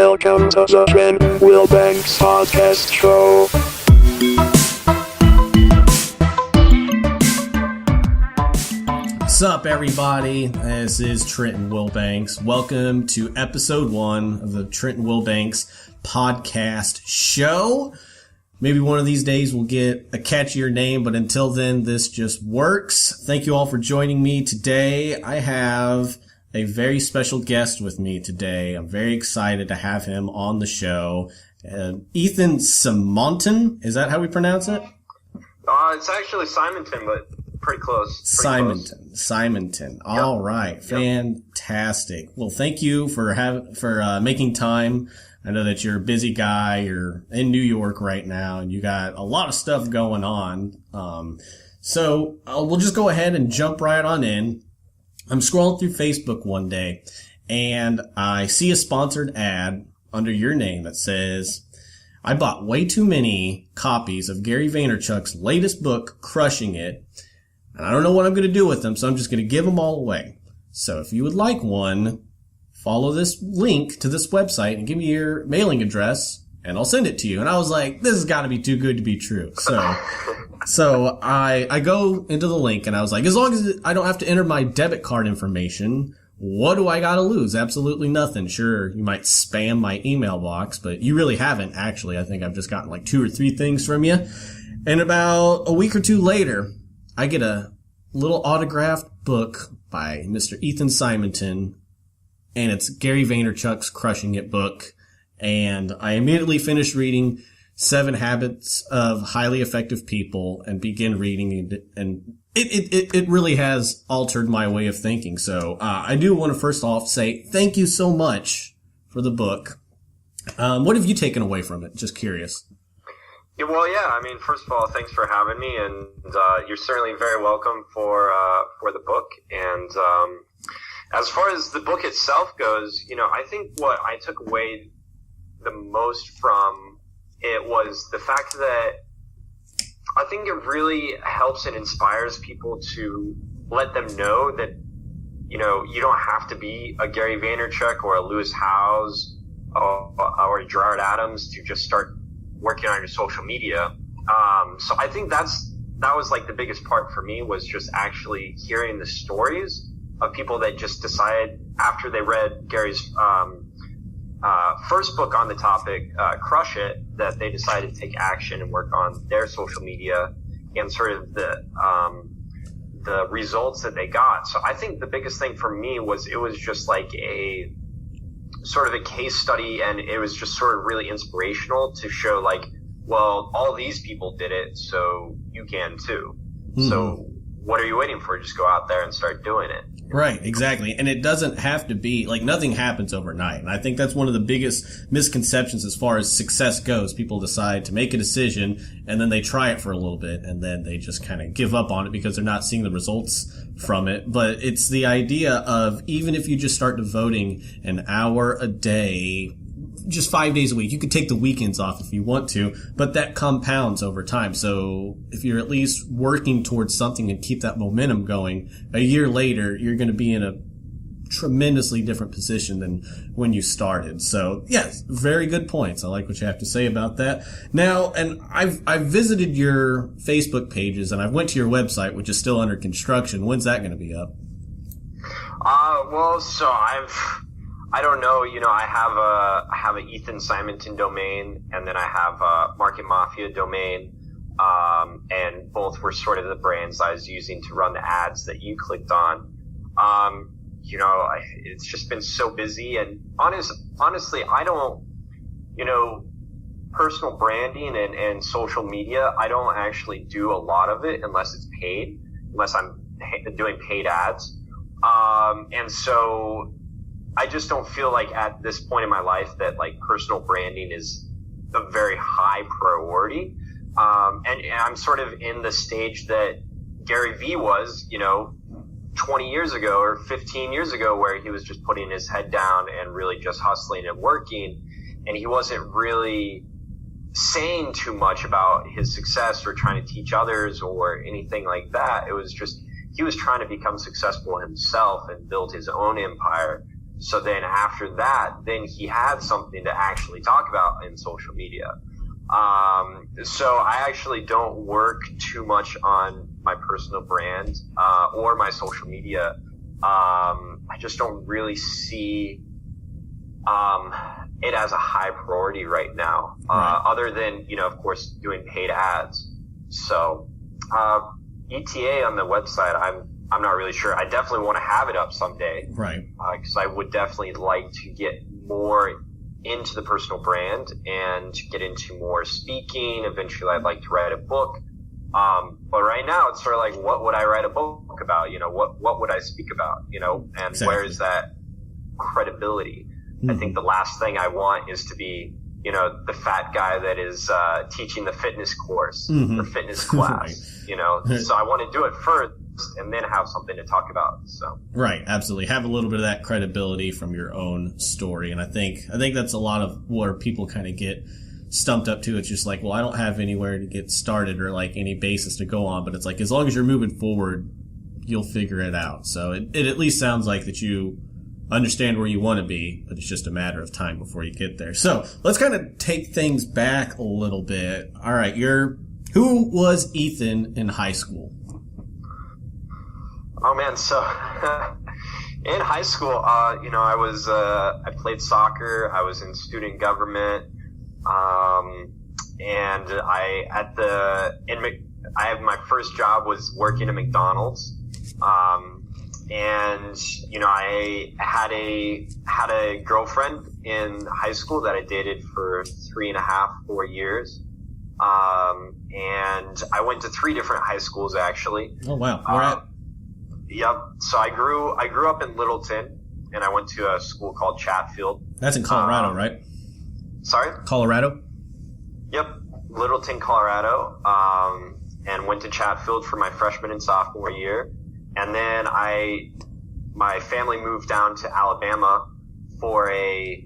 Welcome to the Trent Wilbanks Podcast Show. What's up, everybody? This is Trenton Wilbanks. Welcome to episode 1 of the Trenton Wilbanks Podcast Show. Maybe one of these days we'll get a catchier name, but until then, this just works. Thank you all for joining me today. I have a very special guest with me today. I'm very excited to have him on the show. Ethan Simonton, is that how we pronounce it? It's actually Simonton, but pretty close. Simonton. All right. Fantastic. Well, thank you for making time. I know that you're a busy guy. You're in New York right now, and you got a lot of stuff going on. So we'll just go ahead and jump right on in. I'm scrolling through Facebook one day, and I see a sponsored ad under your name that says, I bought way too many copies of Gary Vaynerchuk's latest book, Crushing It, and I don't know what I'm going to do with them, so I'm just going to give them all away. So if you would like one, follow this link to this website and give me your mailing address, and I'll send it to you. And I was like, this has got to be too good to be true. So I go into the link, and I was like, as long as I don't have to enter my debit card information, what do I got to lose? Absolutely nothing. Sure, you might spam my email box, but you really haven't, actually. I think I've just gotten like 2 or 3 things from you. And about a week or 2 later, I get a little autographed book by Mr. Ethan Simonton, and it's Gary Vaynerchuk's Crushing It book. And I immediately finished reading 7 Habits of Highly Effective People and begin reading it, and it really has altered my way of thinking. So I do want to first off say thank you so much for the book. What have you taken away from it? Just curious. Yeah, I mean, first of all, thanks for having me, and you're certainly very welcome for the book. And as far as the book itself goes, I think what I took away the most from it was the fact that I think it really helps and inspires people to let them know that, you don't have to be a Gary Vaynerchuk or a Lewis Howes or a Gerard Adams to just start working on your social media. So I think that was like the biggest part for me, was just actually hearing the stories of people that just decided after they read Gary's first book on the topic, Crush It, that they decided to take action and work on their social media and sort of the results that they got. So I think the biggest thing for me was it was just like a sort of a case study, and it was just sort of really inspirational to show like, well, all these people did it, so you can too. Mm-hmm. So what are you waiting for? Just go out there and start doing it. Right, exactly. And it doesn't have to be, like, nothing happens overnight. And I think that's one of the biggest misconceptions as far as success goes. People decide to make a decision, and then they try it for a little bit, and then they just kind of give up on it because they're not seeing the results from it. But it's the idea of, even if you just start devoting an hour a day, just 5 days a week. You could take the weekends off if you want to, but that compounds over time. So if you're at least working towards something and keep that momentum going, a year later, you're going to be in a tremendously different position than when you started. So yes, very good points. I like what you have to say about that. Now, and I've visited your Facebook pages, and I went to your website, which is still under construction. When's that going to be up? I don't know. I have a Ethan Simonton domain, and then I have a Market Mafia domain, and both were sort of the brands I was using to run the ads that you clicked on. It's just been so busy, and honestly, I don't, personal branding and social media, I don't actually do a lot of it unless it's paid, unless I'm doing paid ads, and so I just don't feel like at this point in my life that like personal branding is a very high priority. And I'm sort of in the stage that Gary V was, 20 years ago or 15 years ago, where he was just putting his head down and really just hustling and working. And he wasn't really saying too much about his success or trying to teach others or anything like that. It was just, he was trying to become successful himself and build his own empire. So then after that, then he had something to actually talk about in social media. So I actually don't work too much on my personal brand, or my social media. I just don't really see, it as a high priority right now, other than, of course, doing paid ads. So, ETA on the website, I'm not really sure. I definitely want to have it up someday. Right. Because I would definitely like to get more into the personal brand and get into more speaking. Eventually, I'd like to write a book. But right now, it's sort of like, what would I write a book about? What would I speak about? And exactly. Where is that credibility? I think the last thing I want is to be, the fat guy that is teaching the fitness course or fitness class. Right. So I want to do it first and then have something to talk about. So right, absolutely, have a little bit of that credibility from your own story, and I think that's a lot of where people kind of get stumped up to. It's just like, well, I don't have anywhere to get started or like any basis to go on, but it's like, as long as you're moving forward, you'll figure it out. So it at least sounds like that you understand where you want to be, but it's just a matter of time before you get there. So let's kind of take things back a little bit. All right, who was Ethan in high school? Oh man, so in high school, I played soccer. I was in student government, and my first job was working at McDonald's. And I had a girlfriend in high school that I dated for 4 years. And I went to 3 different high schools actually. Oh wow. Where at? Yep. So I grew up in Littleton, and I went to a school called Chatfield. That's in Colorado, right? Sorry? Colorado? Yep. Littleton, Colorado. And went to Chatfield for my freshman and sophomore year. And then my family moved down to Alabama for a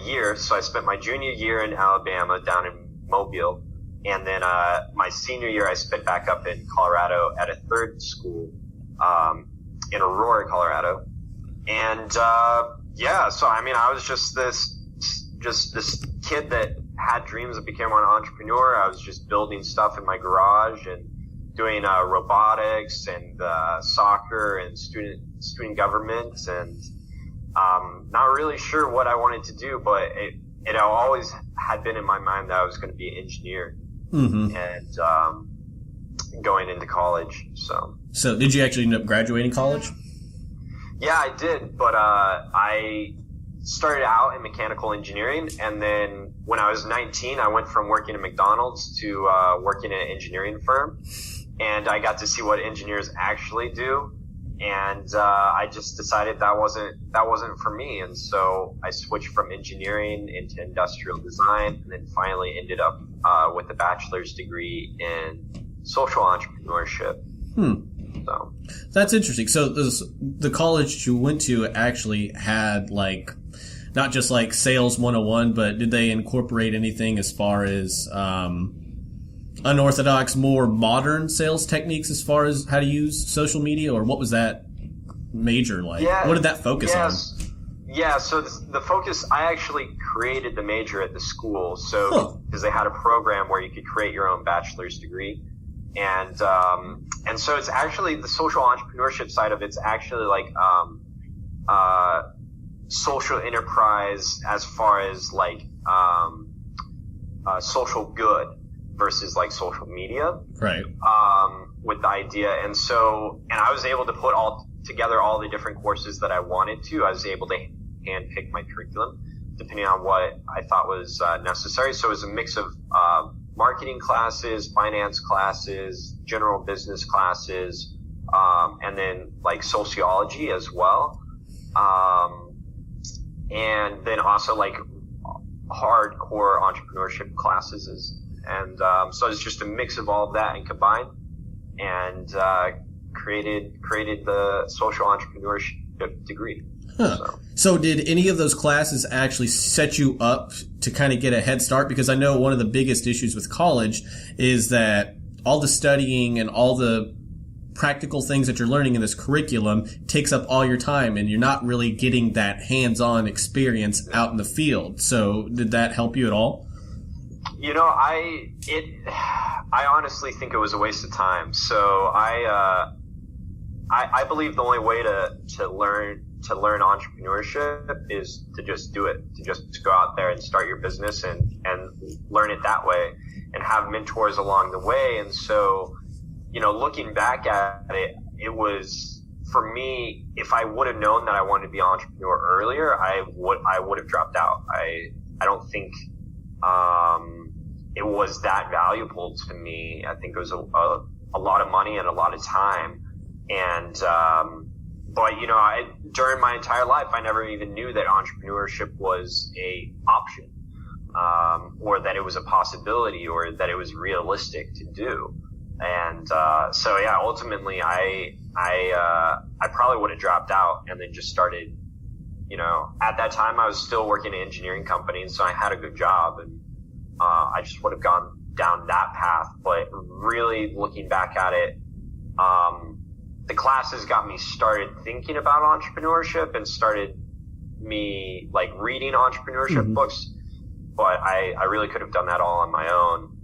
year. So I spent my junior year in Alabama down in Mobile. And then, my senior year, I spent back up in Colorado at a third school, in Aurora, Colorado. And, so I was just this kid that had dreams that became an entrepreneur. I was just building stuff in my garage and doing, robotics and, soccer and student government, and, not really sure what I wanted to do, but it always had been in my mind that I was going to be an engineer. And going into college. So did you actually end up graduating college? Yeah, I did, but I started out in mechanical engineering, and then when I was 19, I went from working at McDonald's to working at an engineering firm, and I got to see what engineers actually do, and I just decided that wasn't for me, and so I switched from engineering into industrial design, and then finally ended up with a bachelor's degree in social entrepreneurship. So that's interesting. So the college you went to actually had like not just like sales 101, but did they incorporate anything as far as unorthodox, more modern sales techniques as far as how to use social media, or what was that major like? Yeah, what did that focus on? Yeah, so the focus, I actually created the major at the school, so because they had a program where you could create your own bachelor's degree, and so it's actually the social entrepreneurship side of it's actually like social enterprise as far as like social good versus like social media, right? With the idea, and I was able to put together all the different courses that I wanted to. I was able to handpick my curriculum depending on what I thought was necessary. So it was a mix of marketing classes, finance classes, general business classes, and then like sociology as well, and then also like hardcore entrepreneurship classes. And so it's just a mix of all of that and combined, and created the social entrepreneurship degree. So did any of those classes actually set you up to kind of get a head start? Because I know one of the biggest issues with college is that all the studying and all the practical things that you're learning in this curriculum takes up all your time, and you're not really getting that hands-on experience out in the field. So did that help you at all? You know, I honestly think it was a waste of time. So I believe the only way to learn entrepreneurship is to just do it, to just go out there and start your business and learn it that way, and have mentors along the way. And so, you know, looking back at it, it was, for me, if I would have known that I wanted to be an entrepreneur earlier, I would have dropped out. I don't think it was that valuable to me. I think it was a lot of money and a lot of time. And but, you know, during my entire life, I never even knew that entrepreneurship was a option, or that it was a possibility, or that it was realistic to do. And so, yeah, ultimately, I probably would have dropped out and then just started. You know, at that time, I was still working in an engineering company, and so I had a good job, and I just would have gone down that path. But really, looking back at it, the classes got me started thinking about entrepreneurship and started me like reading entrepreneurship books. But I really could have done that all on my own.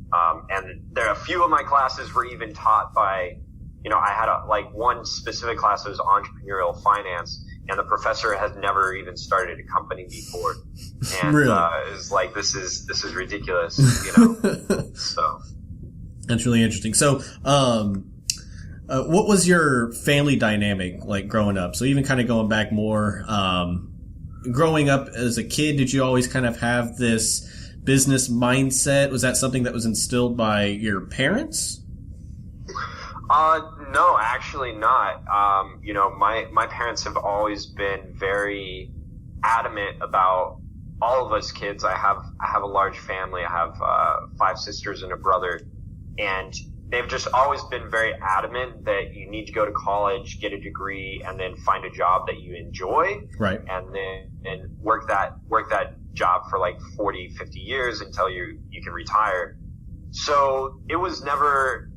And there are a few of my classes were even taught by, you know, I had one specific class that was entrepreneurial finance, and the professor had never even started a company before. And really? It was like, this is ridiculous, you know. So that's really interesting. So, what was your family dynamic like growing up? So even kind of going back more, growing up as a kid, did you always kind of have this business mindset? Was that something that was instilled by your parents? No, actually not. You know, my parents have always been very adamant about all of us kids. I have a large family. I have 5 sisters and a brother, and they've just always been very adamant that you need to go to college, get a degree, and then find a job that you enjoy. Right. And work that job for like 40, 50 years until you can retire. So it was never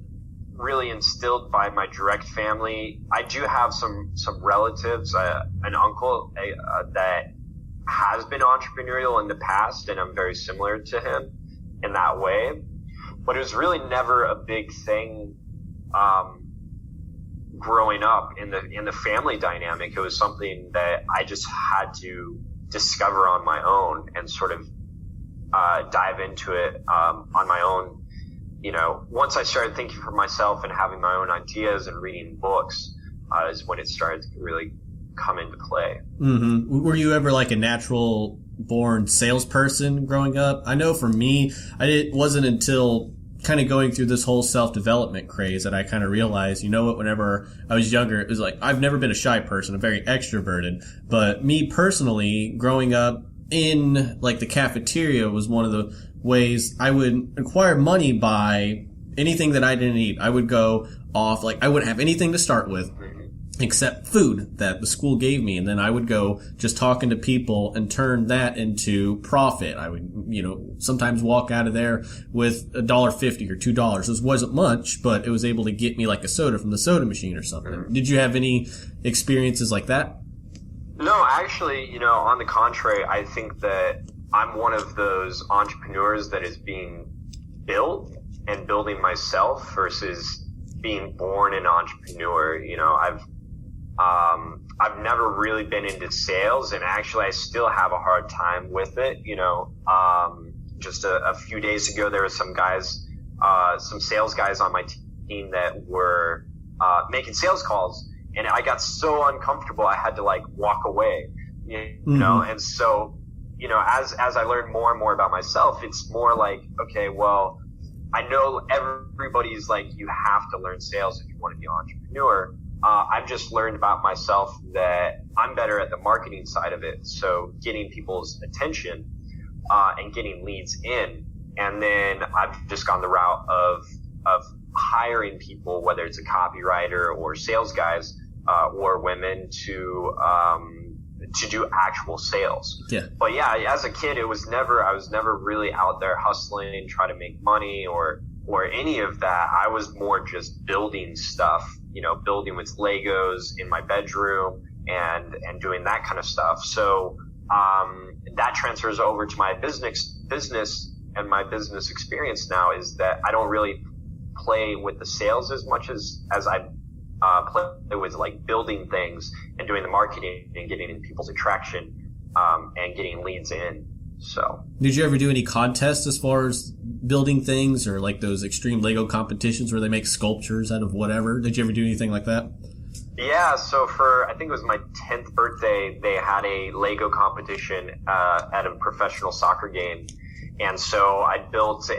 really instilled by my direct family. I do have some relatives, an uncle that has been entrepreneurial in the past, and I'm very similar to him in that way. But it was really never a big thing growing up in the family dynamic. It was something that I just had to discover on my own and sort of dive into it on my own. You know, once I started thinking for myself and having my own ideas and reading books, is when it started to really come into play. Mm-hmm. Were you ever like a natural born salesperson growing up? I know for me, it wasn't until kind of going through this whole self-development craze that I kind of realized, you know what, whenever I was younger, it was like, I've never been a shy person. I'm very extroverted. But me personally, growing up in like the cafeteria was one of the ways I would acquire money by anything that I didn't eat. I would go off, like I wouldn't have anything to start with except food that the school gave me. And then I would go just talking to people and turn that into profit. I would, you know, sometimes walk out of there with $1.50 or $2. This wasn't much, but it was able to get me like a soda from the soda machine or something. Did you have any experiences like that? No, actually, you know, on the contrary, I think that I'm one of those entrepreneurs that is being built and building myself versus being born an entrepreneur. You know, I've never really been into sales, and actually I still have a hard time with it. You know, just a few days ago, there were some sales guys on my team that were making sales calls, and I got so uncomfortable I had to like walk away. You know, and so, you know, as I learned more and more about myself, it's more like, okay, well, I know everybody's like, you have to learn sales if you want to be an entrepreneur. I've just learned about myself that I'm better at the marketing side of it. So getting people's attention, and getting leads in. And then I've just gone the route of hiring people, whether it's a copywriter or sales guys, or women to do actual sales. Yeah. But yeah, as a kid, I was never really out there hustling, trying to make money or any of that. I was more just building stuff, building with Legos in my bedroom and doing that kind of stuff. So that transfers over to my business and my business experience now is that I don't really play with the sales as much as I play with like building things and doing the marketing and getting in people's attraction and getting leads in. So, did you ever do any contests as far as building things, or like those extreme Lego competitions where they make sculptures out of whatever? Did you ever do anything like that? Yeah, so I think it was my 10th birthday, they had a Lego competition at a professional soccer game. And so I built at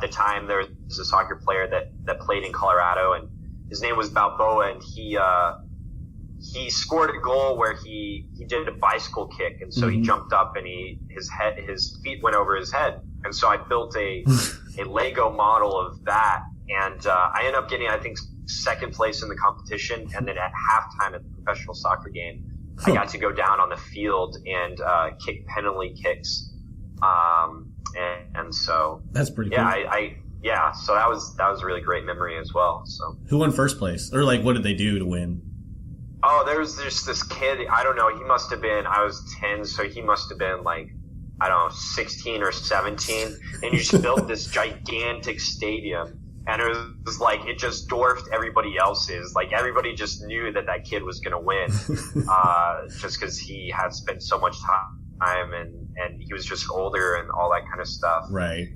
the time there was a soccer player that played in Colorado, and his name was Balboa, and he scored a goal where he did a bicycle kick, and so he jumped up and his feet went over his head. And so I built a Lego model of that, and I ended up getting, I think, second place in the competition. And then at halftime at the professional soccer game, I got to go down on the field and kick penalty kicks. And so that's pretty cool. So that was a really great memory as well. So who won first place, or like what did they do to win? Oh, there was just this kid. I don't know. He must have been. I was 10, so he must have been like, I don't know, 16 or 17. And he just built this gigantic stadium, and it was like it just dwarfed everybody else's. Like everybody just knew that kid was going to win, just because he had spent so much time and he was just older and all that kind of stuff. Right.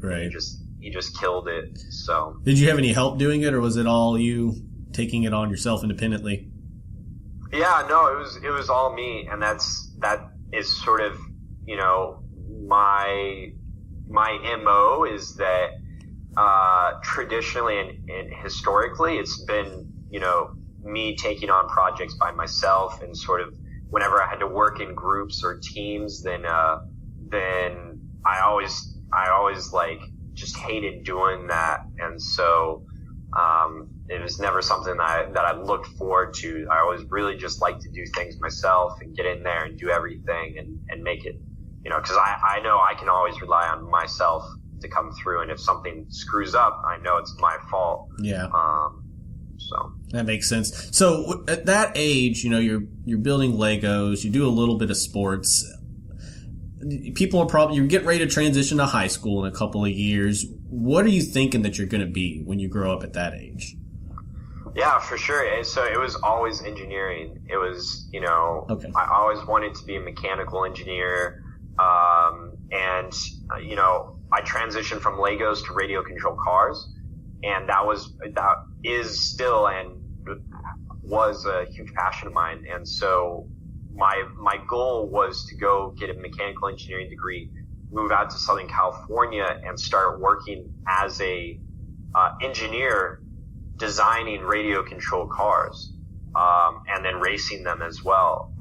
He just killed it. So did you have any help doing it, or was it all you taking it on yourself independently? Yeah, no, it was all me, and that is sort of, my MO is that traditionally and historically it's been, me taking on projects by myself, and sort of whenever I had to work in groups or teams, then I always like just hated doing that. And so it was never something that I looked forward to. I always really just like to do things myself and get in there and do everything and make it, because I know I can always rely on myself to come through. And if something screws up, I know it's my fault. Yeah. So that makes sense. So at that age, you're building Legos, you do a little bit of sports. People are you get ready to transition to high school in a couple of years. What are you thinking that you're going to be when you grow up at that age? Yeah, for sure. So it was always engineering. It was, Okay. I always wanted to be a mechanical engineer. And I transitioned from Legos to radio control cars. And that is still and was a huge passion of mine. And so my goal was to go get a mechanical engineering degree, move out to Southern California, and start working as a engineer designing radio controlled cars, and then racing them as well.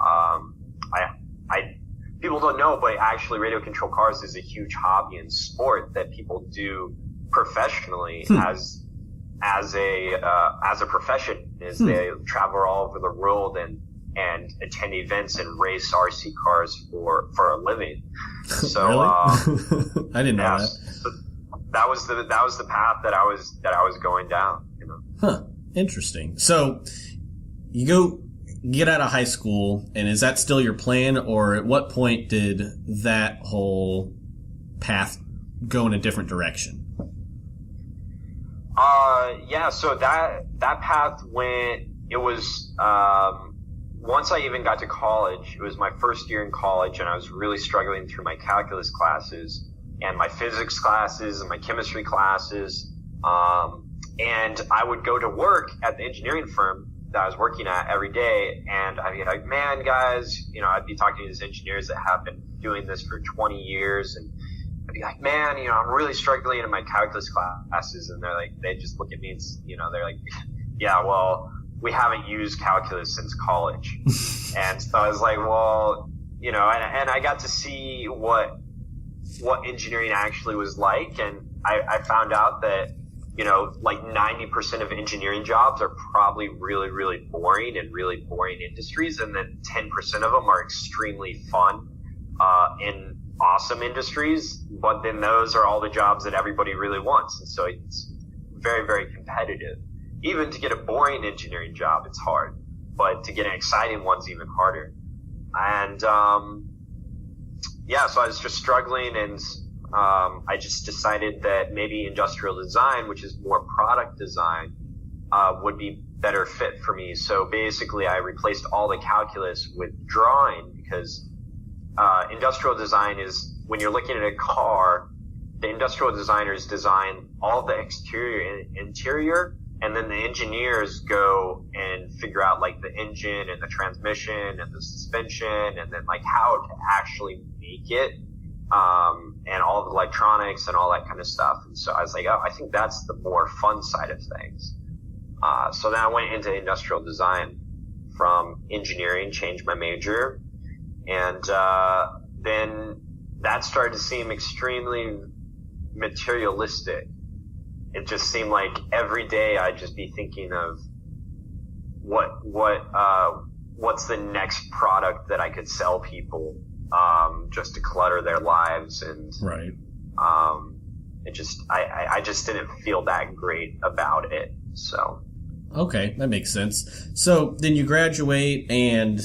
People don't know, but actually radio control cars is a huge hobby and sport that people do professionally as a profession. They travel all over the world and attend events and race RC cars for a living. So really? I didn't know that. So that was the path that I was going down. Huh. Interesting. So you get out of high school, and is that still your plan, or at what point did that whole path go in a different direction? So that path was once I even got to college. It was my first year in college, and I was really struggling through my calculus classes and my physics classes and my chemistry classes. And I would go to work at the engineering firm that I was working at every day, and I'd be like, man, guys, I'd be talking to these engineers that have been doing this for 20 years, and I'd be like, man, I'm really struggling in my calculus classes, and they just look at me and, they're like, yeah, well, we haven't used calculus since college. And so I was like, well, and I got to see what engineering actually was like, and I found out that, like 90% of engineering jobs are probably really, really boring and really boring industries. And then 10% of them are extremely fun, in awesome industries. But then those are all the jobs that everybody really wants. And so it's very, very competitive. even to get a boring engineering job, it's hard, but to get an exciting one's even harder. And, so I was just struggling, and, I just decided that maybe industrial design, which is more product design, would be better fit for me. So basically I replaced all the calculus with drawing, because, industrial design is, when you're looking at a car, the industrial designers design all the exterior and interior, and then the engineers go and figure out like the engine and the transmission and the suspension, and then like how to actually make it, and all the electronics and all that kind of stuff. And so I was like, oh, I think that's the more fun side of things. So then I went into industrial design from engineering, changed my major, and then that started to seem extremely materialistic. It just seemed like every day I'd just be thinking of what's the next product that I could sell people, just to clutter their lives. And right. I just didn't feel that great about it. So. Okay, that makes sense. So then you graduate, and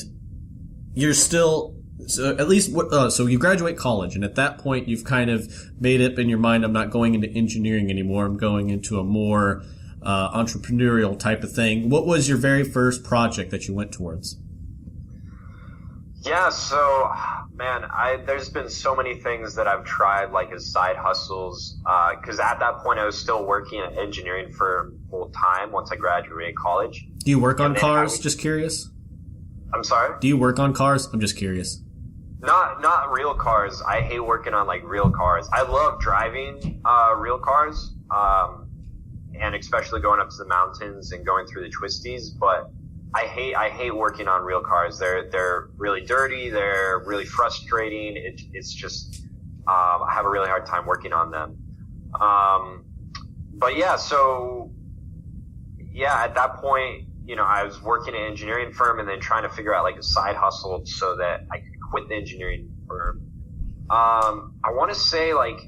you're still, so at least, so you graduate college, and at that point you've kind of made up in your mind, I'm not going into engineering anymore, I'm going into a more entrepreneurial type of thing. What was your very first project that you went towards? Yeah, so, man, there's been so many things that I've tried, like as side hustles, because at that point I was still working at an engineering firm full time once I graduated college. Do you work on cars? Just curious. I'm sorry? Do you work on cars? I'm just curious. Not real cars. I hate working on like real cars. I love driving real cars, and especially going up to the mountains and going through the twisties, but I hate working on real cars. They're really dirty. They're really frustrating. It's just, I have a really hard time working on them. But yeah, so yeah, at that point, I was working at an engineering firm and then trying to figure out like a side hustle so that I could quit the engineering firm. I want to say like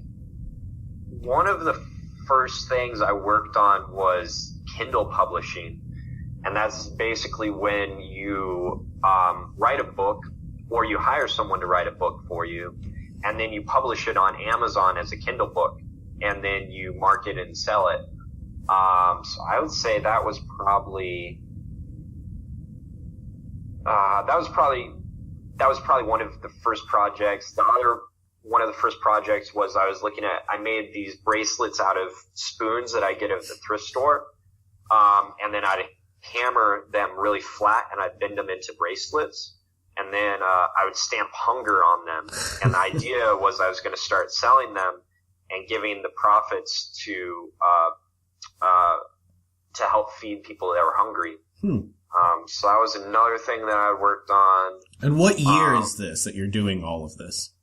one of the first things I worked on was Kindle publishing. And that's basically when you write a book, or you hire someone to write a book for you, and then you publish it on Amazon as a Kindle book, and then you market and sell it. So I would say that was probably one of the first projects. The other one of the first projects was I made these bracelets out of spoons that I get at the thrift store, and then I'd hammer them really flat and I'd bend them into bracelets, and then I would stamp hunger on them. And the idea was I was going to start selling them and giving the profits to help feed people that were hungry. So that was another thing that I worked on. And what year is this that you're doing all of this?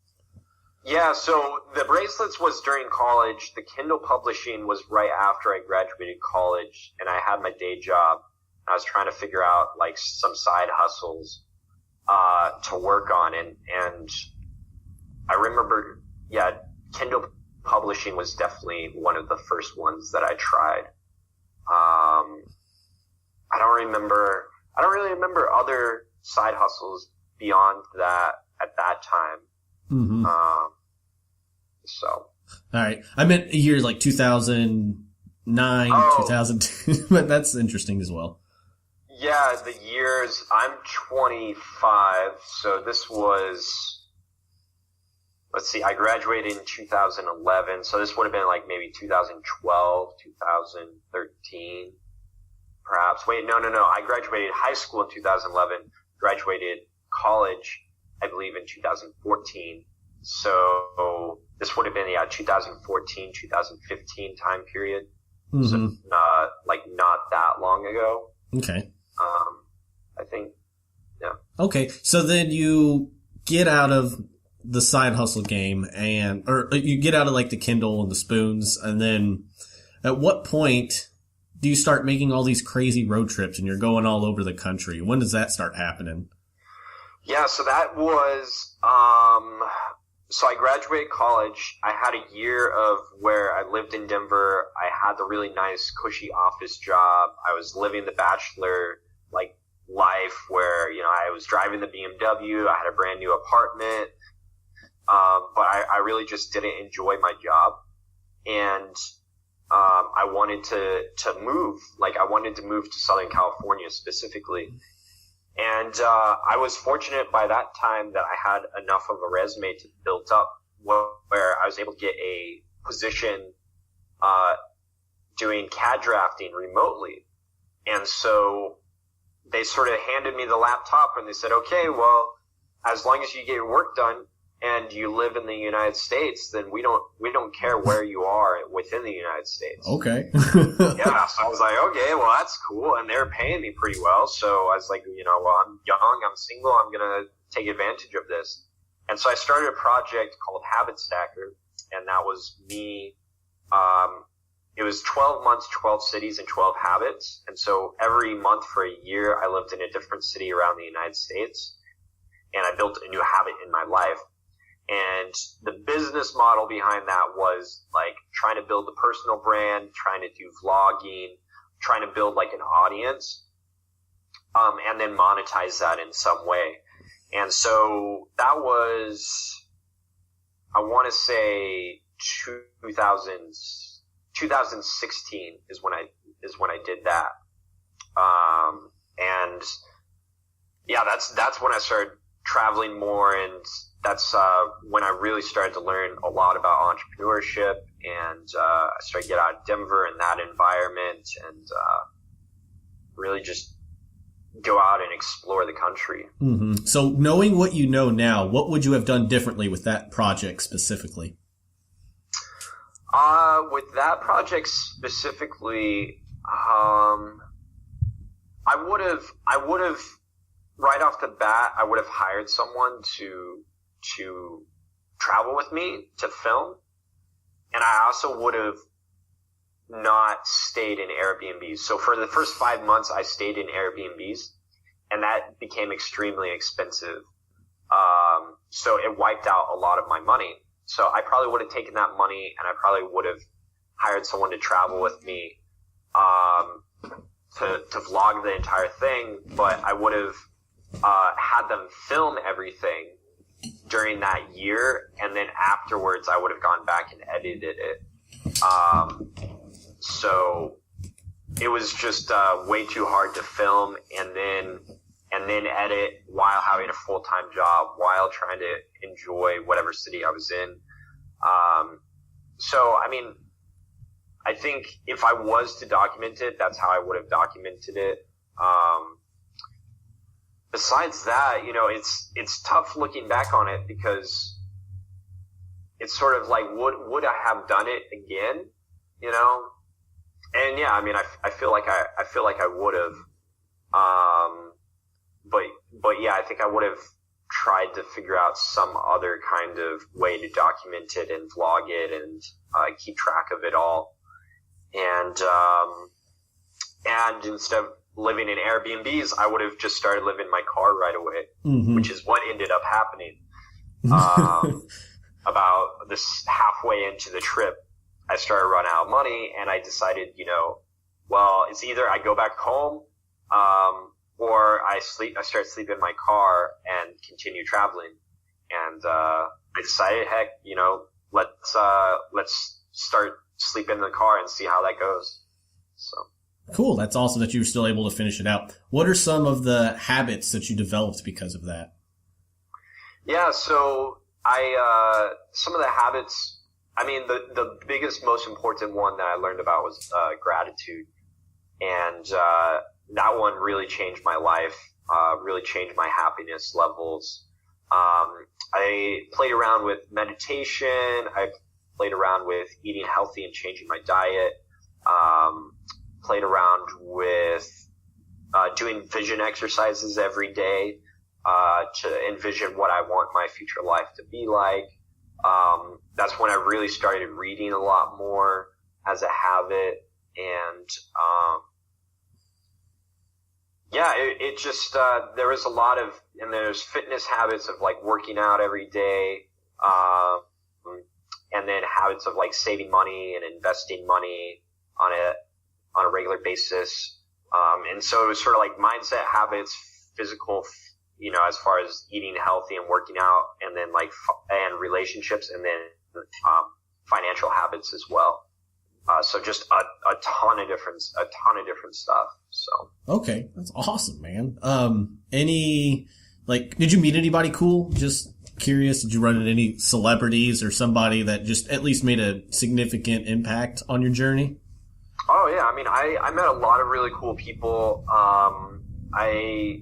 Yeah, so the bracelets was during college. The Kindle publishing was right after I graduated college, and I had my day job. I was trying to figure out like some side hustles to work on, and I remember, yeah, Kindle publishing was definitely one of the first ones that I tried. I don't really remember other side hustles beyond that at that time. Mm-hmm. So. All right, I meant years like 2009, 2002, but that's interesting as well. Yeah, the years, I'm 25, so this was, let's see, I graduated in 2011, so this would have been like maybe 2012, 2013, perhaps. Wait, no, I graduated high school in 2011, graduated college, I believe, in 2014, so this would have been, 2014, 2015 time period, mm-hmm. So not that long ago. Okay. I think, yeah. Okay, so then you get out of the side hustle game, or you get out of like the Kindle and the spoons, and then at what point do you start making all these crazy road trips and you're going all over the country? When does that start happening? Yeah, so that was, so I graduated college. I had a year of where I lived in Denver. I had the really nice, cushy office job. I was living the bachelor like life where, you know, I was driving the BMW. I had a brand new apartment. But I really just didn't enjoy my job. And I wanted to move. Like, I wanted to move to Southern California specifically. And I was fortunate by that time that I had enough of a resume to build up where I was able to get a position doing CAD drafting remotely. And so they sort of handed me the laptop and they said, okay, well, as long as you get your work done and you live in the United States, then we don't care where you are within the United States. Okay. Yeah, so I was like, okay, well, that's cool. And they're paying me pretty well. So I was like, you know, well, I'm young, I'm single, I'm going to take advantage of this. And so I started a project called Habit Stacker. And that was me. It was 12 months, 12 cities, and 12 habits. And so every month for a year, I lived in a different city around the United States. And I built a new habit in my life. And the business model behind that was like trying to build a personal brand, trying to do vlogging, trying to build like an audience, and then monetize that in some way. And so that was, I want to say 2016 is when I did that. And yeah, that's when I started traveling more, and that's when I really started to learn a lot about entrepreneurship, and I started to get out of Denver and that environment, and really just go out and explore the country. Mm-hmm. So knowing what you know now, what would you have done differently with that project specifically? With that project specifically, I would have right off the bat, I would have hired someone to travel with me to film. And I also would have not stayed in Airbnbs. So for the first 5 months, I stayed in Airbnbs, and that became extremely expensive. So it wiped out a lot of my money. So I probably would have taken that money, and I probably would have hired someone to travel with me, to vlog the entire thing, but I would have had them film everything during that year, and then afterwards I would have gone back and edited it. So it was just way too hard to film and then edit while having a full-time job, while trying to enjoy whatever city I was in. So I mean, I think if I was to document it, that's how I would have documented it. Besides that, you know, it's tough looking back on it, because it's sort of like, would I have done it again? You know? And yeah, I mean, I feel like I would have. But yeah, I think I would have tried to figure out some other kind of way to document it and vlog it and keep track of it all. And instead of living in Airbnbs, I would have just started living in my car right away, mm-hmm. which is what ended up happening. About this halfway into the trip, I started running out of money, and I decided, you know, well, it's either I go back home, or I start sleeping in my car and continue traveling. And I decided, heck, you know, let's start sleeping in the car and see how that goes. So cool. That's awesome that you were still able to finish it out. What are some of the habits that you developed because of that? Yeah, so some of the habits, I mean, the biggest, most important one that I learned about was gratitude. And that one really changed my life, really changed my happiness levels. I played around with meditation. I played around with eating healthy and changing my diet. Played around with doing vision exercises every day to envision what I want my future life to be like. That's when I really started reading a lot more as a habit. And yeah, it just there was a lot of, and there's fitness habits of like working out every day, and then habits of like saving money and investing money on a regular basis. And so it was sort of like mindset, habits, physical, as far as eating healthy and working out, and then and relationships, and then financial habits as well. So just a ton of different stuff. So. Okay. That's awesome, man. Did you meet anybody cool? Just curious. Did you run into any celebrities or somebody that just at least made a significant impact on your journey? Oh yeah. I mean, I met a lot of really cool people. I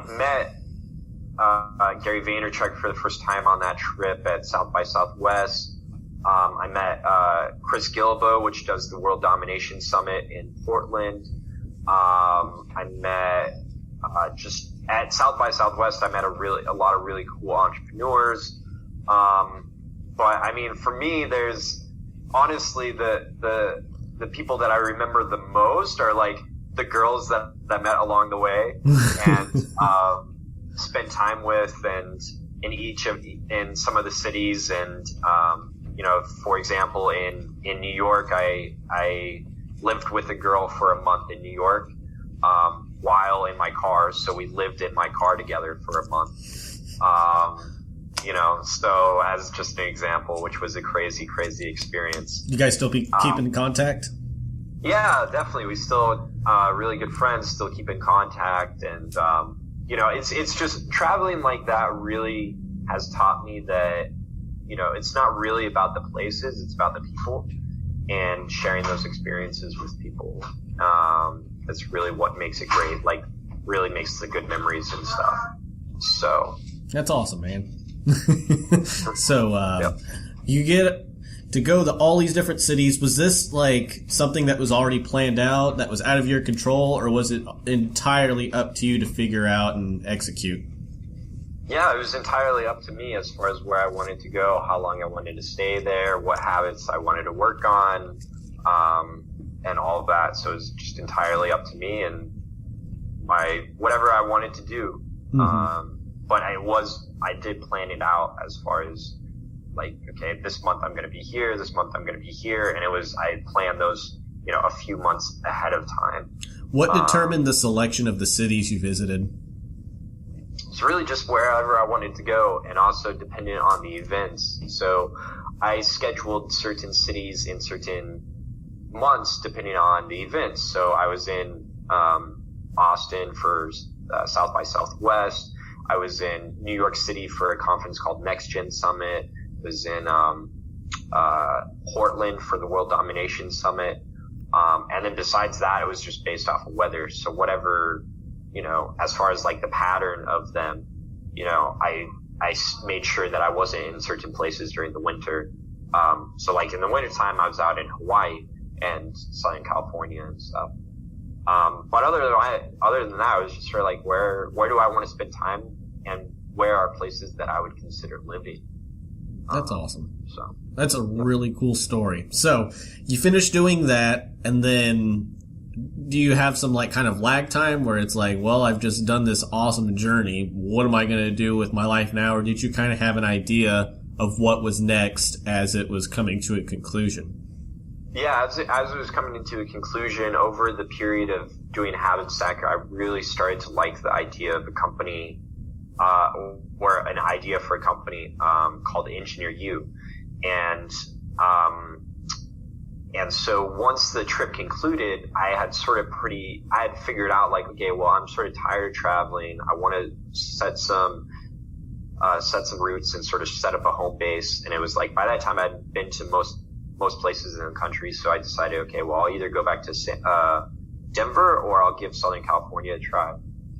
met Gary Vaynerchuk for the first time on that trip at South by Southwest. I met Chris Gilbo, which does the World Domination Summit in Portland. I met just at South by Southwest. I met a lot of really cool entrepreneurs. But I mean, for me, there's honestly the people that I remember the most are like the girls that I met along the way and spent time with, and in some of the cities, and for example, in New York, I lived with a girl for a month in New York while in my car, so we lived in my car together for a month. So as just an example, which was a crazy experience. You guys still keep in contact? Yeah, definitely. We still really good friends, still keep in contact, and it's just traveling like that really has taught me that it's not really about the places, it's about the people, and sharing those experiences with people. That's really what makes it great. Like, really makes the good memories and stuff. So that's awesome, man. So yep. You get to go to all these different cities. Was this like something that was already planned out, that was out of your control, or was it entirely up to you to figure out and execute? Yeah, it was entirely up to me as far as where I wanted to go, how long I wanted to stay there, what habits I wanted to work on, and all of that. So it was just entirely up to me and whatever I wanted to do. Mm-hmm. But I did plan it out as far as like, okay, this month I'm going to be here, this month I'm going to be here. And I planned those, a few months ahead of time. What determined the selection of the cities you visited? It's really just wherever I wanted to go, and also dependent on the events. So I scheduled certain cities in certain months depending on the events. So I was in Austin for South by Southwest. I was in New York City for a conference called Next Gen Summit. I was in Portland for the World Domination Summit. And then besides that, it was just based off of weather. So whatever, as far as like the pattern of them, I made sure that I wasn't in certain places during the winter. So like in the wintertime, I was out in Hawaii and Southern California and stuff. But other than that, I was just sort of like, where do I want to spend time, and where are places that I would consider living? That's awesome. So that's a really cool story. So you finish doing that, and then do you have some like kind of lag time where it's like, well, I've just done this awesome journey. What am I going to do with my life now? Or did you kind of have an idea of what was next as it was coming to a conclusion? Yeah, as it was coming into a conclusion over the period of doing Habit Stacker, I really started to like the idea of a company, or an idea for a company called Engineer You, and so once the trip concluded, I had figured out like, okay, well, I'm sort of tired of traveling. I want to set some roots and sort of set up a home base. And it was like, by that time I'd been to most places in the country. So I decided, okay, well, I'll either go back to Denver or I'll give Southern California a try.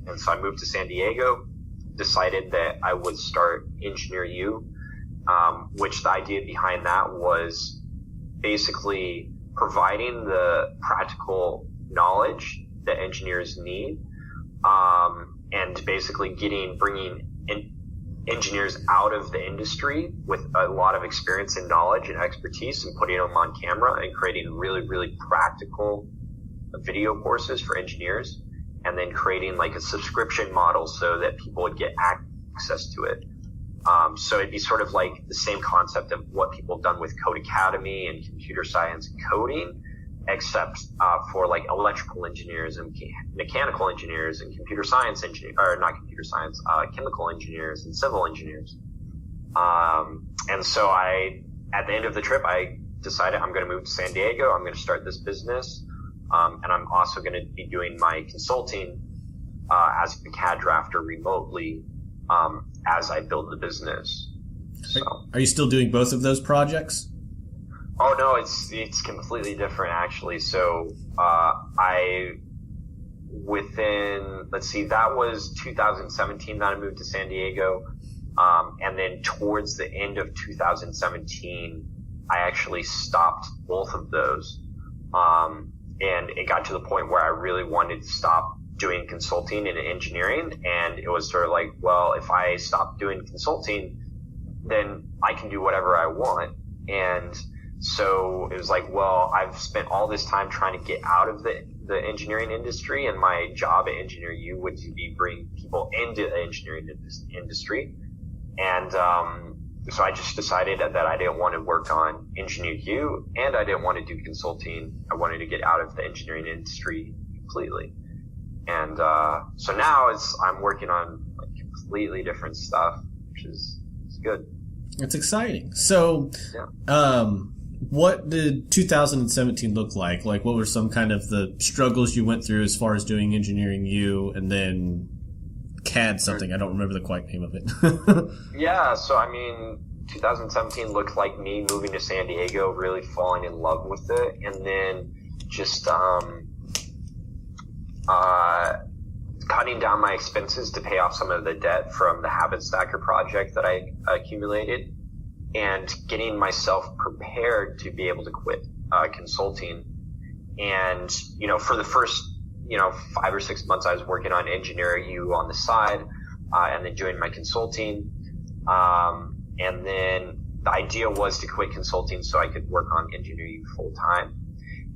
And so I moved to San Diego, decided that I would start Engineer You, which the idea behind that was basically providing the practical knowledge that engineers need, and basically bringing engineers out of the industry with a lot of experience and knowledge and expertise, and putting them on camera and creating really, really practical video courses for engineers, and then creating like a subscription model so that people would get access to it. So it'd be sort of like the same concept of what people have done with Code Academy and computer science and coding, except for like electrical engineers and mechanical engineers and computer science engineers, or not computer science, chemical engineers and civil engineers. And so at the end of the trip, I decided I'm going to move to San Diego. I'm going to start this business. And I'm also going to be doing my consulting as a CAD drafter remotely as I build the business. So. Are you still doing both of those projects? Oh no, it's completely different actually. So that was 2017 that I moved to San Diego, and then towards the end of 2017, I actually stopped both of those, and it got to the point where I really wanted to stop doing consulting and engineering, and it was sort of like, well, if I stop doing consulting, then I can do whatever I want. And so it was like, well, I've spent all this time trying to get out of the engineering industry, and my job at Engineer U would be bring people into the engineering industry. And so I just decided that I didn't want to work on Engineer U, and I didn't want to do consulting. I wanted to get out of the engineering industry completely. And so now I'm working on like completely different stuff, which is good. It's exciting. So, yeah. What did 2017 look like? Like, what were some kind of the struggles you went through as far as doing Engineering U and then CAD something? I don't remember the quite name of it. Yeah, so I mean, 2017 looked like me moving to San Diego, really falling in love with it, and then just cutting down my expenses to pay off some of the debt from the Habit Stacker project that I accumulated, and getting myself prepared to be able to quit consulting. And, for the first, 5 or 6 months, I was working on Engineer U on the side, and then doing my consulting. And then the idea was to quit consulting so I could work on Engineer U full time.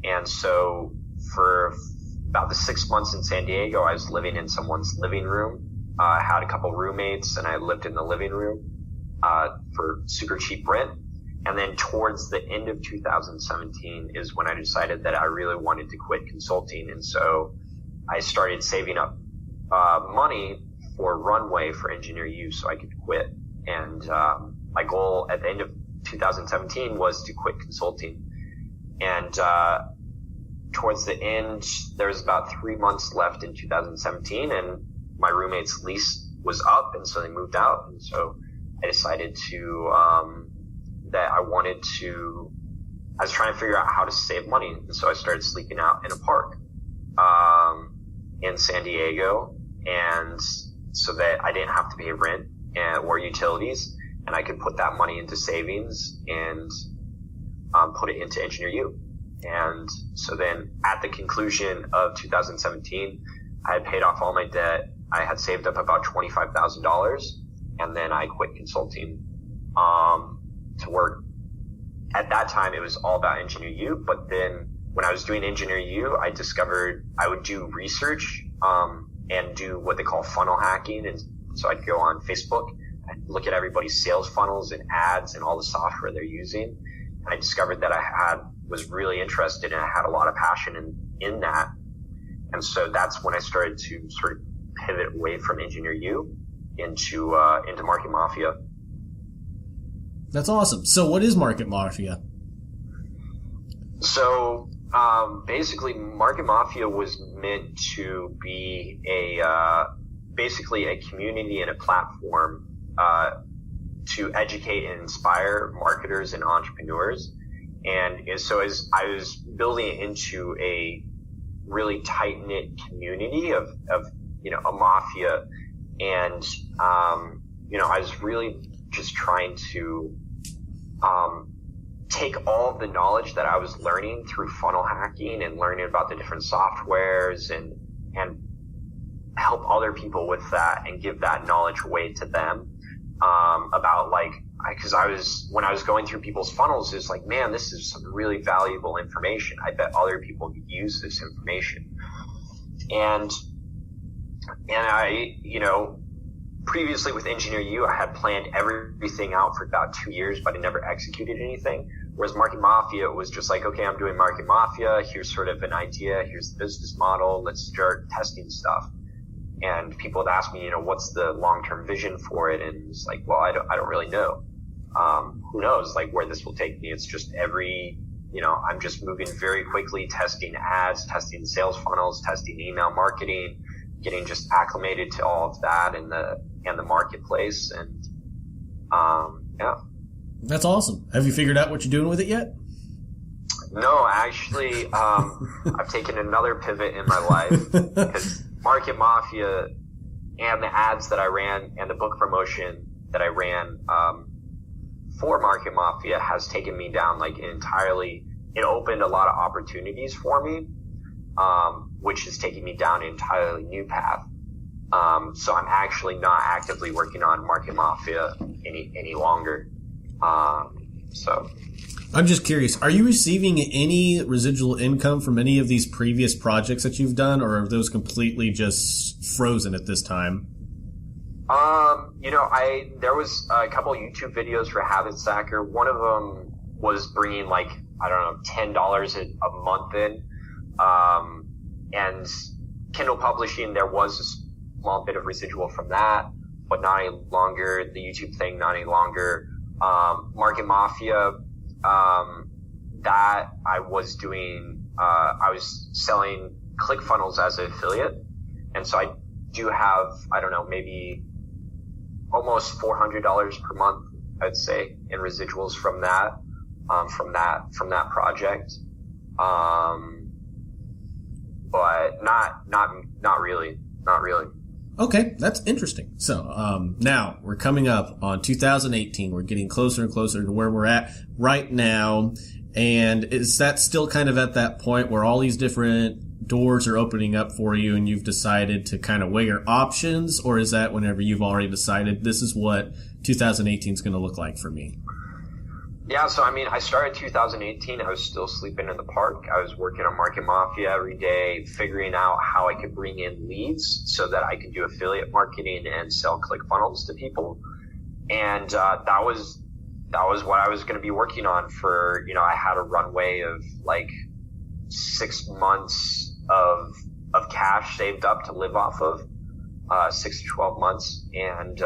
And so for about the 6 months in San Diego, I was living in someone's living room. I had a couple roommates, and I lived in the living room for super cheap rent. And then towards the end of 2017 is when I decided that I really wanted to quit consulting. And so I started saving up money for runway for Engineer U so I could quit. And my goal at the end of 2017 was to quit consulting. And towards the end, there was about 3 months left in 2017, and my roommate's lease was up, and so they moved out. And so I decided I was trying to figure out how to save money. And so I started sleeping out in a park in San Diego, and so that I didn't have to pay rent or utilities, and I could put that money into savings and put it into Engineer U. And so then at the conclusion of 2017, I had paid off all my debt. I had saved up about $25,000, and then I quit consulting to work. At that time, it was all about Engineer U, but then when I was doing Engineer U, I discovered I would do research and do what they call funnel hacking. And so I'd go on Facebook and look at everybody's sales funnels and ads and all the software they're using. And I discovered that I was really interested, and I had a lot of passion in that. And so that's when I started to sort of pivot away from Engineer U into Market Mafia. That's awesome. So what is Market Mafia? So basically, Market Mafia was meant to be basically a community and a platform to educate and inspire marketers and entrepreneurs. And so as I was building it into a really tight-knit community of a mafia, and I was really just trying to take all of the knowledge that I was learning through funnel hacking and learning about the different softwares and help other people with that and give that knowledge away to them. When I was going through people's funnels, it's like, man, this is some really valuable information. I bet other people could use this information. And I, previously with Engineer U, I had planned everything out for about 2 years, but I never executed anything. Whereas Market Mafia, it was just like, okay, I'm doing Market Mafia. Here's sort of an idea. Here's the business model. Let's start testing stuff. And people would ask me, what's the long-term vision for it? And it's like, well, I don't really know. Who knows, like, where this will take me? It's just I'm just moving very quickly, testing ads, testing sales funnels, testing email marketing, getting just acclimated to all of that in the marketplace. And, yeah. That's awesome. Have you figured out what you're doing with it yet? No, actually, I've taken another pivot in my life because Market Mafia and the ads that I ran and the book promotion that I ran, for Market Mafia has taken me down like entirely. It opened a lot of opportunities for me, which is taking me down an entirely new path. So I'm actually not actively working on Market Mafia any longer. So I'm just curious, are you receiving any residual income from any of these previous projects that you've done, or are those completely just frozen at this time? There was a couple YouTube videos for Habit Stacker. One of them was bringing like, I don't know, $10 a month in. And Kindle Publishing, there was a small bit of residual from that, but not any longer. The YouTube thing, not any longer. Market Mafia, that I was doing, I was selling ClickFunnels as an affiliate. And so I do have, I don't know, maybe almost $400 per month, I'd say, in residuals from that project. But not really. Okay, that's interesting. So, now we're coming up on 2018. We're getting closer and closer to where we're at right now. And is that still kind of at that point where all these different doors are opening up for you and you've decided to kind of weigh your options? Or is that whenever you've already decided this is what 2018 is going to look like for me? Yeah, so I started 2018. I was still sleeping in the park. I was working on Market Mafia every day, figuring out how I could bring in leads so that I could do affiliate marketing and sell ClickFunnels to people. And that was what I was going to be working on for, I had a runway of like 6 months of cash saved up to live off of, 6 to 12 months. And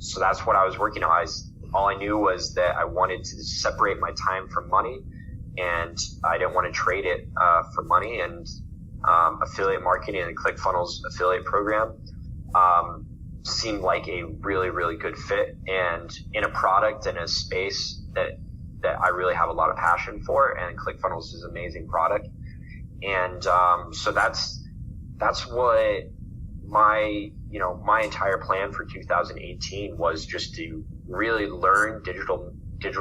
so that's what I was working on. All I knew was that I wanted to separate my time from money, and I didn't want to trade it for money. And affiliate marketing and ClickFunnels affiliate program seemed like a really, really good fit, and in a product and a space that I really have a lot of passion for. And ClickFunnels is an amazing product. And so that's what my entire plan for 2018 was, just to really learn digital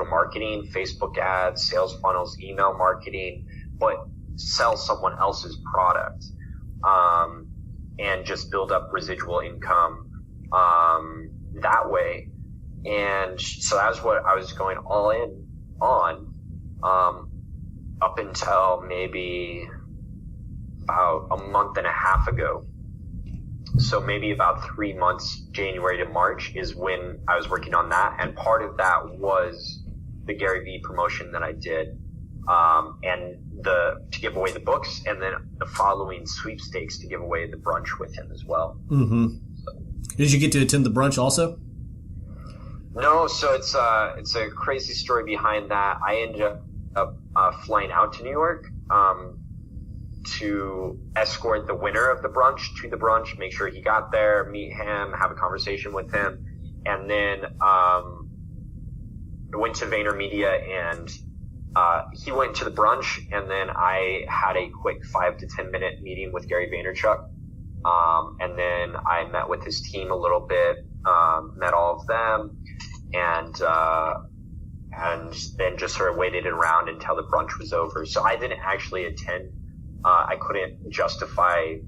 marketing, Facebook ads, sales funnels, email marketing, but sell someone else's product, and just build up residual income that way. And so that's what I was going all in on, up until maybe about a month and a half ago. So maybe about 3 months, January to March, is when I was working on that. And part of that was the Gary Vee promotion that I did, and to give away the books, and then the following sweepstakes to give away the brunch with him as well. Mm-hmm. So. Did you get to attend the brunch also? No, so it's a crazy story behind that. I ended up flying out to New York to escort the winner of the brunch to the brunch, make sure he got there, meet him, have a conversation with him, and then went to VaynerMedia, and he went to the brunch, and then I had a quick 5 to 10 minute meeting with Gary Vaynerchuk, and then I met with his team a little bit, met all of them, and then just sort of waited around until the brunch was over. So I didn't actually attend. I couldn't justify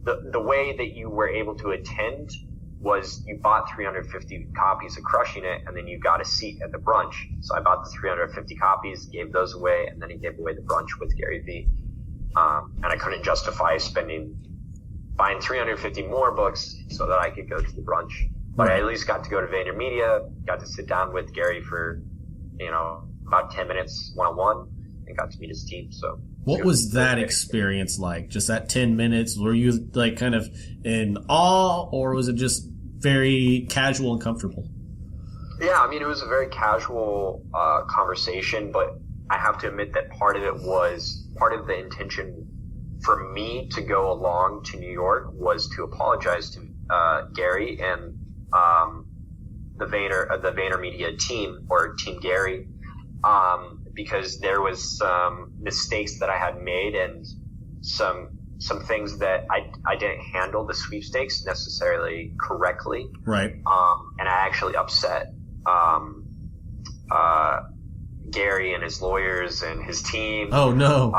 the way that you were able to attend was you bought 350 copies of Crushing It, and then you got a seat at the brunch. So I bought the 350 copies, gave those away, and then he gave away the brunch with Gary Vee. And I couldn't justify buying 350 more books so that I could go to the brunch. but I at least got to go to VaynerMedia, got to sit down with Gary for, about 10 minutes one-on-one, and got to meet his team. So what was that experience like? Just that 10 minutes? Were you like kind of in awe, or was it just very casual and comfortable? Yeah, I mean, it was a very casual conversation, but I have to admit that part of the intention for me to go along to New York was to apologize to Gary and the VaynerMedia team, or Team Gary, because there was some mistakes that I had made and some things that I didn't handle the sweepstakes necessarily correctly. Right. And I actually upset Gary and his lawyers and his team. Oh no.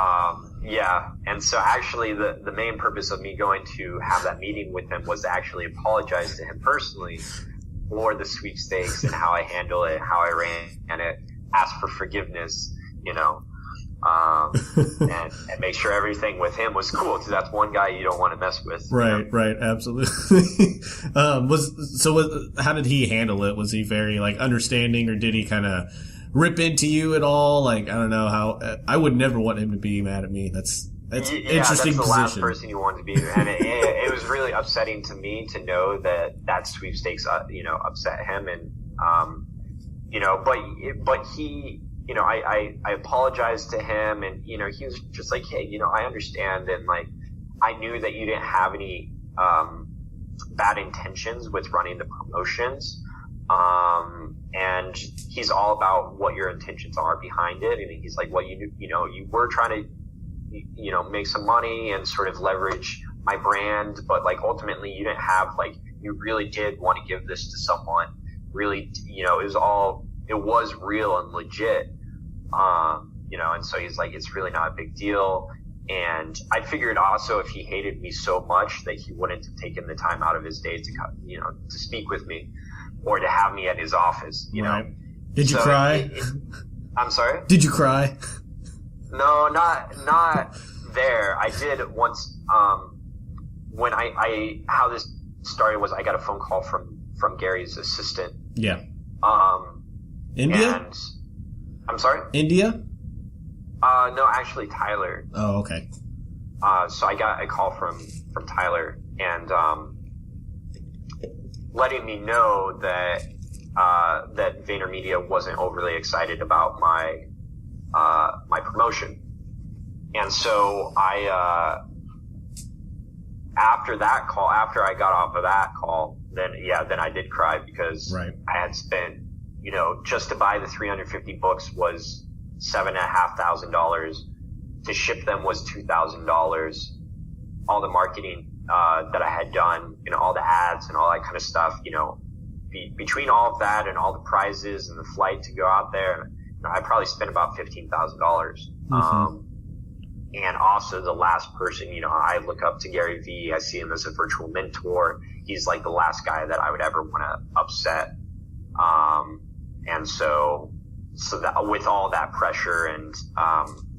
Yeah. And so actually the main purpose of me going to have that meeting with him was to actually apologize to him personally for the sweepstakes and how I handled it, how I ran it, ask for forgiveness, and make sure everything with him was cool, because that's one guy you don't want to mess with. Right, right, absolutely. How did he handle it? Was he very understanding, or did he kind of rip into you at all? Like, I don't know how. I would never want him to be mad at me. That's interesting. That's the position. last person you want to be, and it was really upsetting to me to know that sweepstakes, upset him, and but he. I apologized to him, and, he was just like, hey, I understand. And I knew that you didn't have any, bad intentions with running the promotions. And he's all about what your intentions are behind it. And he's like, well, you were trying to, make some money and sort of leverage my brand, but ultimately you didn't have, you really did want to give this to someone. Really, it was real and legit. And so he's like, it's really not a big deal. And I figured also if he hated me so much that he wouldn't have taken the time out of his day to, to speak with me or to have me at his office, Right. Did you cry? I'm sorry? Did you cry? No, not there. I did once, when how this started was I got a phone call from Gary's assistant. Yeah. India? And I'm sorry? India? No, actually Tyler. Oh, okay. So I got a call from Tyler, and letting me know that that VaynerMedia wasn't overly excited about my promotion. And so after I got off of that call, then I did cry, because right. I had spent, just to buy the 350 books was $7,500. To ship them was $2,000. All the marketing that I had done, all the ads and all that kind of stuff, between all of that and all the prizes and the flight to go out there, I probably spent about $15,000. Mm-hmm. And also the last person, I look up to Gary Vee. I see him as a virtual mentor. He's like the last guy that I would ever want to upset. And so that with all that pressure and,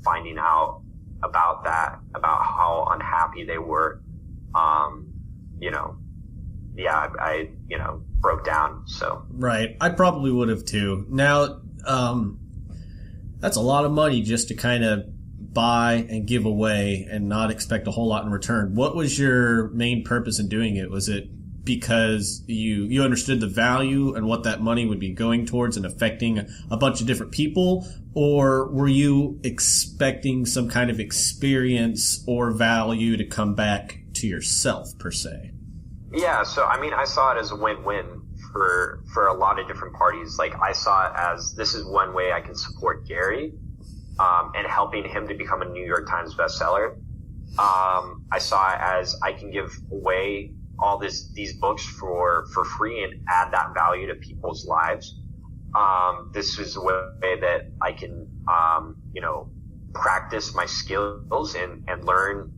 finding out about how unhappy they were, I broke down. So. Right. I probably would have too. Now, that's a lot of money just to kind of buy and give away and not expect a whole lot in return. What was your main purpose in doing it? Was it because you understood the value and what that money would be going towards and affecting a bunch of different people? Or were you expecting some kind of experience or value to come back to yourself, per se? Yeah, so I saw it as a win-win for a lot of different parties. I saw it as, this is one way I can support Gary, and helping him to become a New York Times bestseller. I saw it as I can give away all these books for free and add that value to people's lives. This is a way that I can, practice my skills and learn,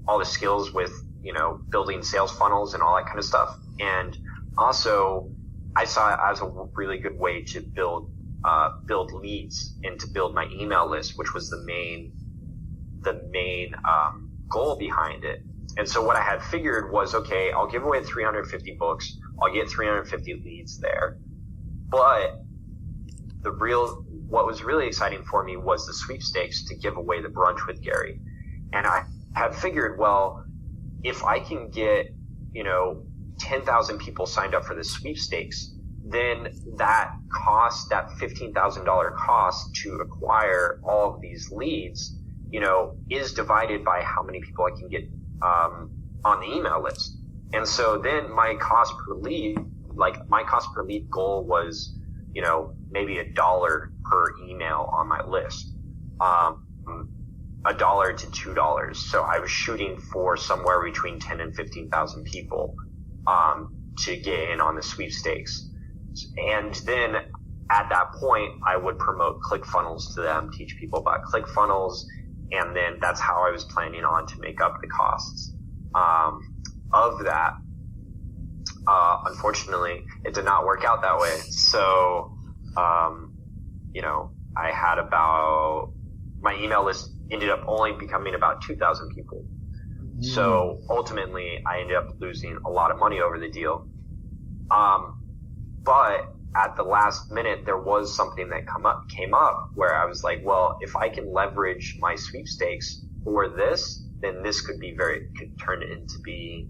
all the skills with, building sales funnels and all that kind of stuff. And also I saw it as a really good way to build leads and to build my email list, which was the main goal behind it. And so what I had figured was, okay, I'll give away 350 books. I'll get 350 leads there. But what was really exciting for me was the sweepstakes to give away the brunch with Gary. And I had figured, well, if I can get, 10,000 people signed up for the sweepstakes, then that $15,000 cost to acquire all of these leads, is divided by how many people I can get on the email list. And so then my cost per lead goal was, maybe $1 per email on my list, $1 to $2. So I was shooting for somewhere between 10 and 15,000 people to get in on the sweepstakes. And then at that point, I would promote ClickFunnels to them, teach people about ClickFunnels, and then that's how I was planning on to make up the costs of that. Unfortunately, it did not work out that way. So, I had my email list ended up only becoming about 2,000 people. So ultimately, I ended up losing a lot of money over the deal. But at the last minute, there was something that came up where I was like, well, if I can leverage my sweepstakes for this, then this could turn into be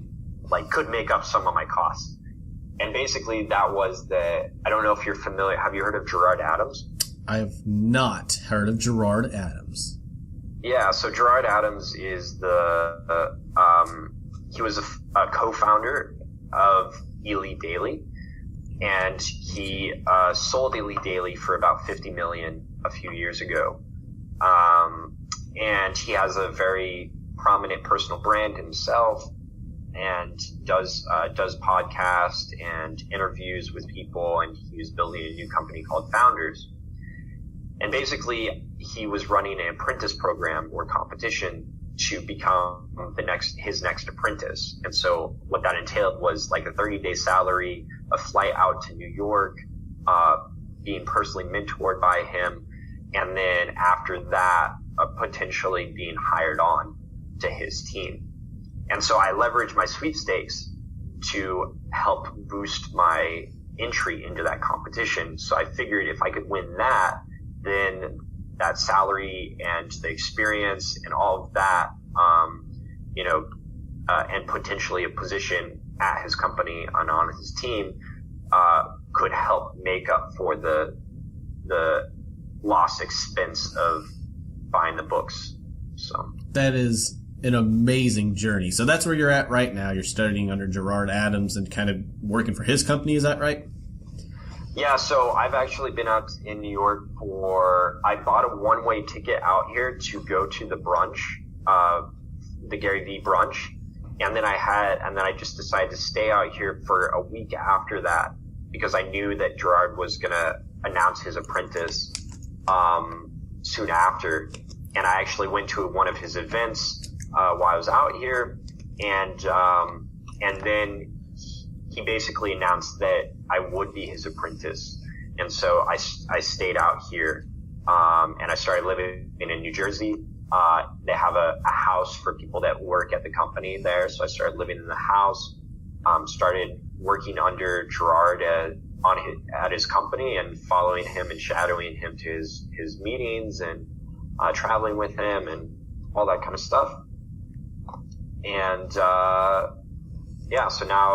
could make up some of my costs. And basically that was I don't know if you're familiar. Have you heard of Gerard Adams? I have not heard of Gerard Adams. Yeah. So Gerard Adams is he was a co-founder of Elite Daily, and he sold Elite Daily for about $50 million a few years ago. And he has a very prominent personal brand himself, and does podcasts and interviews with people, and he was building a new company called Founders. And basically, he was running an apprentice program or competition to become his next apprentice. And so what that entailed was like a 30-day salary, a flight out to New York, being personally mentored by him, and then after that, potentially being hired on to his team. And so I leveraged my sweepstakes to help boost my entry into that competition. So I figured if I could win that, then that salary and the experience and all of that, and potentially a position at his company and on his team, could help make up for the lost expense of buying the books. So that is an amazing journey. So that's where you're at right now. You're studying under Gerard Adams and kind of working for his company. Is that right? Yeah, so I've actually been out in New York I bought a one-way ticket out here to go to the brunch, the Gary Vee brunch. And then I just decided to stay out here for a week after that, because I knew that Gerard was going to announce his apprentice, soon after. And I actually went to one of his events, while I was out here. And then he basically announced that I would be his apprentice. And so I stayed out here, and I started living in New Jersey. They have a house for people that work at the company there. So I started living in the house, started working under Gerard at his company and following him and shadowing him to his meetings and traveling with him and all that kind of stuff. And so now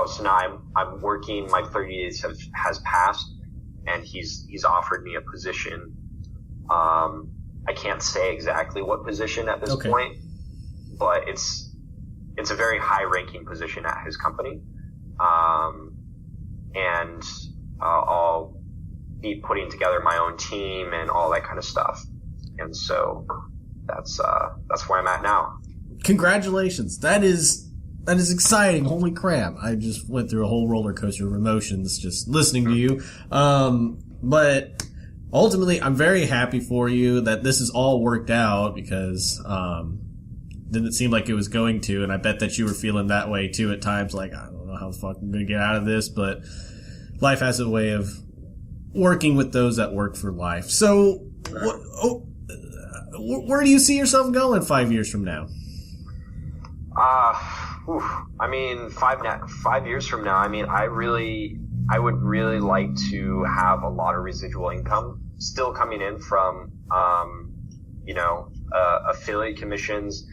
I'm working. My 30 days has passed, and he's offered me a position. I can't say exactly what position at this point, but it's a very high ranking position at his company. And I'll be putting together my own team and all that kind of stuff. And so that's where I'm at now. Congratulations. That is exciting. Holy crap. I just went through a whole roller coaster of emotions just listening to you. But ultimately, I'm very happy for you that this is all worked out, because didn't seem like it was going to, and I bet that you were feeling that way too at times, like, I don't know how the fuck I'm going to get out of this, but life has a way of working with those that work for life. So, where do you see yourself going 5 years from now? I mean, 5 years from now, I mean, I would really like to have a lot of residual income still coming in from, affiliate commissions.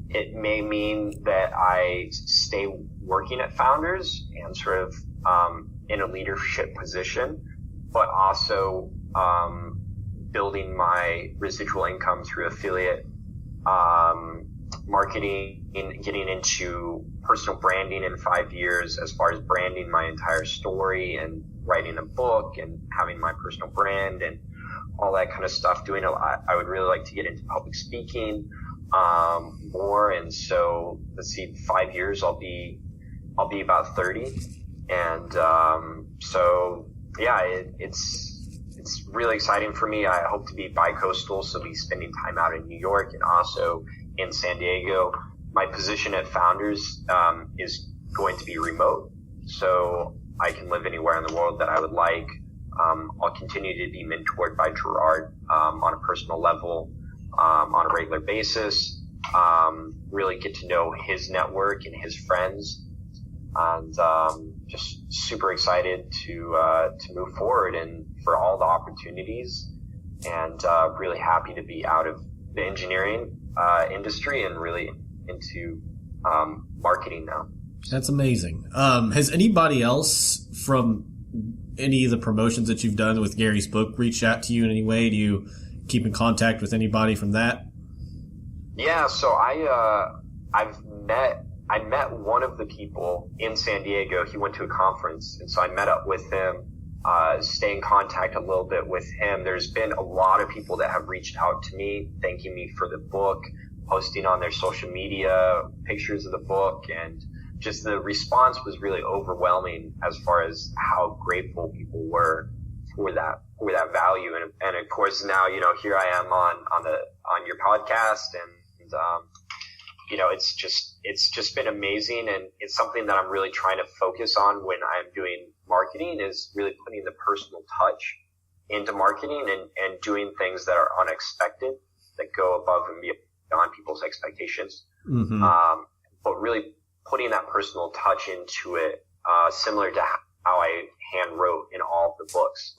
It may mean that I stay working at Founders and sort of in a leadership position, but also building my residual income through affiliate marketing, getting into personal branding in 5 years as far as branding my entire story and writing a book and having my personal brand and all that kind of stuff. Doing a lot. I would really like to get into public speaking more. And so let's see, 5 years I'll be about 30. And so yeah, it's really exciting for me. I hope to be bi-coastal, so be spending time out in New York and also in San Diego. My position at Founders is going to be remote, so I can live anywhere in the world that I would like. I'll continue to be mentored by Gerard on a personal level on a regular basis, really get to know his network and his friends, and just super excited to move forward and for all the opportunities, and really happy to be out of the engineering industry and really into marketing now. That's amazing. Has anybody else from any of the promotions that you've done with Gary's book reached out to you in any way? Do you keep in contact with anybody from that? Yeah, so I met one of the people in San Diego. He went to a conference, and so I met up with him, stay in contact a little bit with him. There's been a lot of people that have reached out to me, thanking me for the book, posting on their social media pictures of the book, and just the response was really overwhelming as far as how grateful people were for that value. And of course now, here I am on your podcast, and it's just been amazing. And it's something that I'm really trying to focus on when I'm doing marketing, is really putting the personal touch into marketing and doing things that are unexpected, that go above and beyond people's expectations. Mm-hmm. But really putting that personal touch into it, similar to how I hand wrote in all of the books.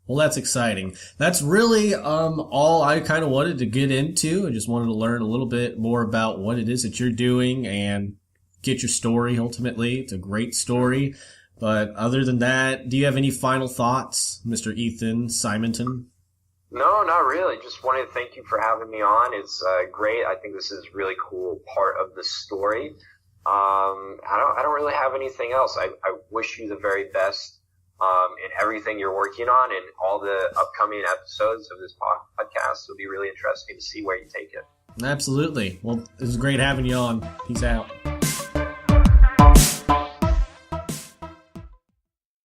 Well, that's exciting. That's really all I kind of wanted to get into. I just wanted to learn a little bit more about what it is that you're doing and get your story ultimately. It's a great story. But other than that, do you have any final thoughts, Mr. Ethan Simonton? No, not really. Just wanted to thank you for having me on. It's great. I think this is a really cool part of the story. I don't really have anything else. I wish you the very best in everything you're working on, and all the upcoming episodes of this podcast will be really interesting to see where you take it. Absolutely. Well, it was great having you on. Peace out.